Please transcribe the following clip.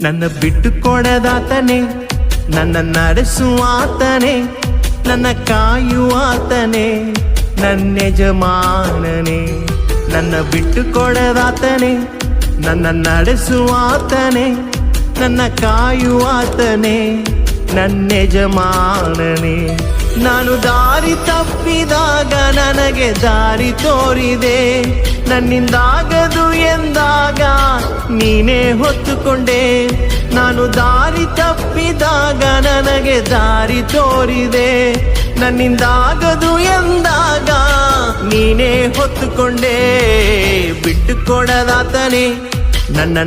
ನನ್ನ ಬಿಟ್ಟು ಕೊಡದಾತನೇ, ನನ್ನ ನಡೆಸುವಾತನೇ, ನನ್ನ ಕಾಯುವಾತನೇ, ನನ್ನ ಯಜಮಾನನೇ. ನನ್ನ ಬಿಟ್ಟು ಕೊಡದಾತನೇ, ನನ್ನ ನಡೆಸುವಾತನೇ, ನನ್ನ ಕಾಯುವಾತನೇ, ನನ್ನ ಯಜಮಾನನೇ. ನಾನು ದಾರಿ ತಪ್ಪಿದಾಗ ನನಗೆ ದಾರಿ ತೋರಿದೆ, ನನ್ನಿಂದಾಗದು ಎಂದಾಗ ನೀನೇ ಹೊತ್ತುಕೊಂಡೆ. ನಾನು ದಾರಿ ತಪ್ಪಿದಾಗ ನನಗೆ ದಾರಿ ತೋರಿದೆ, ನನ್ನಿಂದಾಗದು ಎಂದಾಗ ನೀನೇ ಹೊತ್ತುಕೊಂಡೆ. ಬಿಟ್ಟು ಕೊಡದಾತನೇ, ನನ್ನ